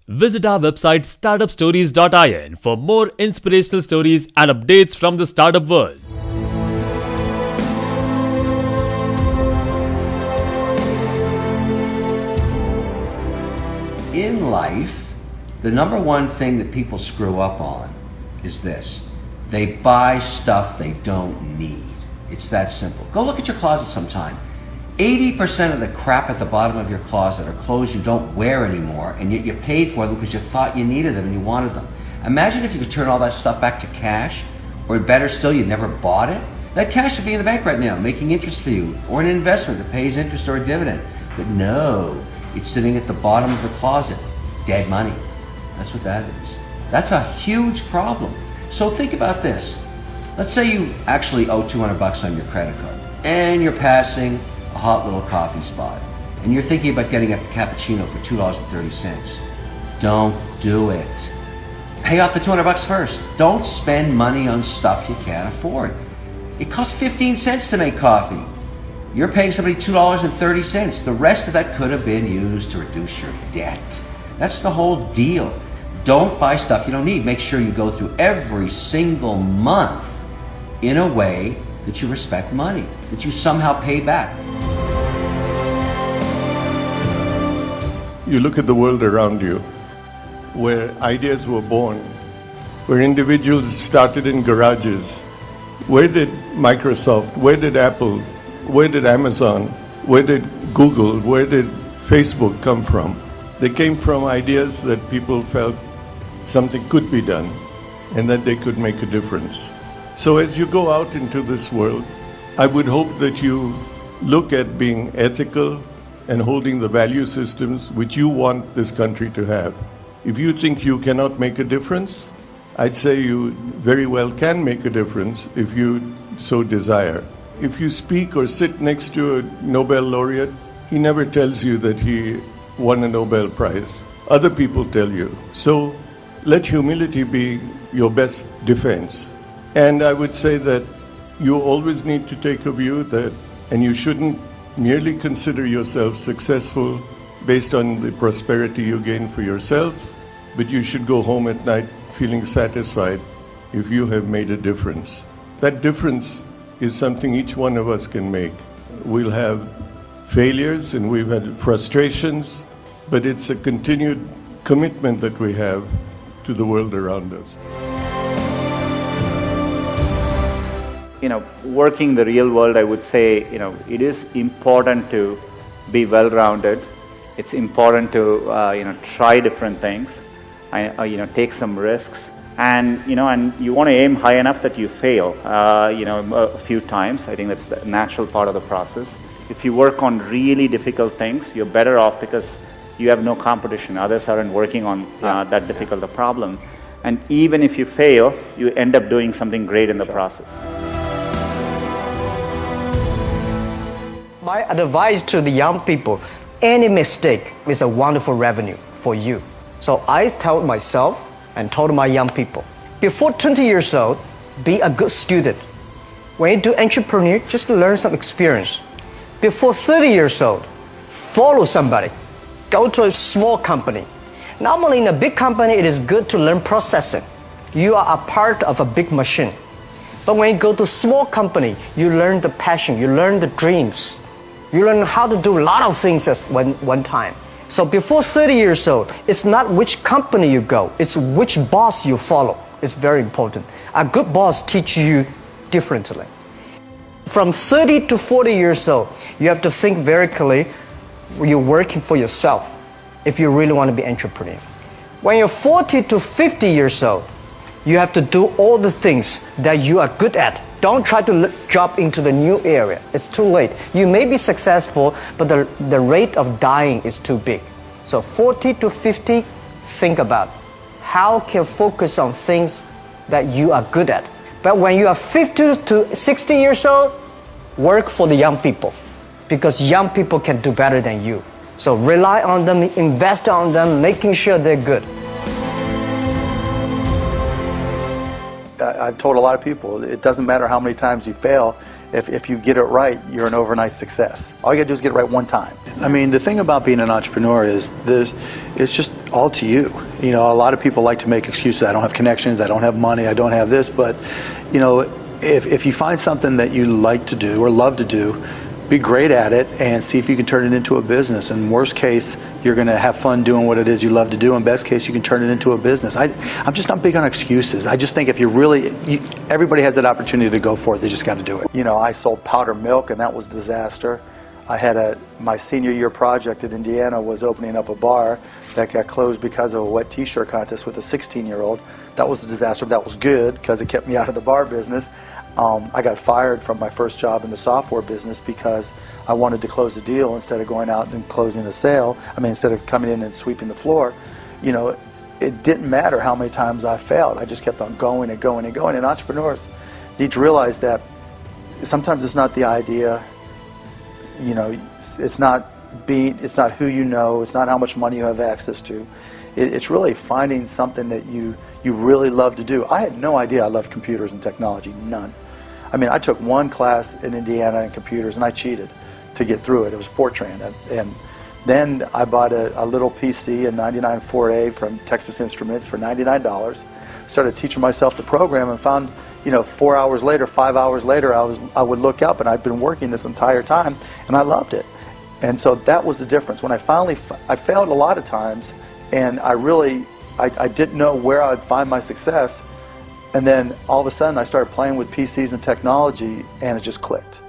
Visit our website startupstories.in for more inspirational stories and updates from the startup world. In life, the number one thing that people screw up on is this. They buy stuff they don't need. It's that simple. Go look at your closet sometime. 80% of the crap at the bottom of your closet are clothes you don't wear anymore, and yet you paid for them because you thought you needed them and you wanted them. Imagine if you could turn all that stuff back to cash, or better still, you never bought it. That cash would be in the bank right now, making interest for you, or an investment that pays interest or a dividend. But no, it's sitting at the bottom of the closet. Dead money. That's what that is. That's a huge problem. So think about this. Let's say you actually owe $200 on your credit card, and you're passing a hot little coffee spot, and you're thinking about getting a cappuccino for $2.30. Don't do it. Pay off the $200 first. Don't spend money on stuff you can't afford. It costs 15 cents to make coffee. You're paying somebody $2.30. The rest of that could have been used to reduce your debt. That's the whole deal. Don't buy stuff you don't need. Make sure you go through every single month in a way that you respect money, that you somehow pay back. You look at the world around you, where ideas were born, where individuals started in garages. Where did Microsoft, where did Apple, where did Amazon, where did Google, where did Facebook come from? They came from ideas that people felt something could be done and that they could make a difference. So as you go out into this world, I would hope that you look at being ethical and holding the value systems which you want this country to have. If you think you cannot make a difference, I'd say you very well can make a difference if you so desire. If you speak or sit next to a Nobel laureate, he never tells you that he won a Nobel Prize. Other people tell you. So let humility be your best defense. And I would say that you always need to take a view that, and you shouldn't merely consider yourself successful based on the prosperity you gain for yourself, but you should go home at night feeling satisfied if you have made a difference. That difference is something each one of us can make. We'll have failures and we've had frustrations, but it's a continued commitment that we have to the world around us. Working the real world, I would say, it is important to be well-rounded. It's important to, try different things, take some risks, and you want to aim high enough that you fail, a few times. I think that's the natural part of the process. If you work on really difficult things, you're better off because you have no competition. Others aren't working on that difficult a problem. And even if you fail, you end up doing something great in the process. My advice to the young people, any mistake is a wonderful revenue for you. So I tell myself and told my young people, before 20 years old, be a good student. When you do entrepreneur, just learn some experience. Before 30 years old, follow somebody. Go to a small company. Normally in a big company, it is good to learn processing. You are a part of a big machine. But when you go to a small company, you learn the passion, you learn the dreams. You learn how to do a lot of things at one time. So before 30 years old, it's not which company you go, it's which boss you follow. It's very important. A good boss teaches you differently. From 30 to 40 years old, you have to think very clearly, you're working for yourself if you really want to be an entrepreneur. When you're 40 to 50 years old, you have to do all the things that you are good at. Don't try to jump into the new area. It's too late. You may be successful, but the rate of dying is too big. So 40 to 50, think about how can you focus on things that you are good at. But when you are 50 to 60 years old, work for the young people, because young people can do better than you. So rely on them, invest on them, making sure they're good. I've told a lot of people, it doesn't matter how many times you fail, if you get it right, you're an overnight success. All you gotta do is get it right one time. I mean, the thing about being an entrepreneur is it's just all to you. You know, a lot of people like to make excuses. I don't have connections, I don't have money, I don't have this, but you know, if you find something that you like to do or love to do, be great at it and see if you can turn it into a business. In worst case, you're going to have fun doing what it is you love to do. In best case, you can turn it into a business. I'm just not big on excuses. I just think if you really, everybody has that opportunity to go for it. They just got to do it. You know, I sold powder milk, and that was a disaster. I had my senior year project in Indiana was opening up a bar that got closed because of a wet t-shirt contest with a 16-year-old. That was a disaster. That was good because it kept me out of the bar business. I got fired from my first job in the software business because I wanted to close the deal instead of going out and closing the sale. I mean, instead of coming in and sweeping the floor. You know, it didn't matter how many times I failed. I just kept on going and going and going. And entrepreneurs need to realize that sometimes it's not the idea. You know, it's not who you know, it's not how much money you have access to. It's really finding something that you really love to do. I had no idea I loved computers and technology, none. I mean, I took one class in Indiana in computers and I cheated to get through it. It was Fortran. And then I bought a little PC, a 99 4A from Texas Instruments for $99. Started teaching myself to program and found, you know, 4 hours later, 5 hours later, I would look up and I'd been working this entire time and I loved it. And so that was the difference. When I failed a lot of times and I didn't know where I'd find my success. And then all of a sudden I started playing with PCs and technology and it just clicked.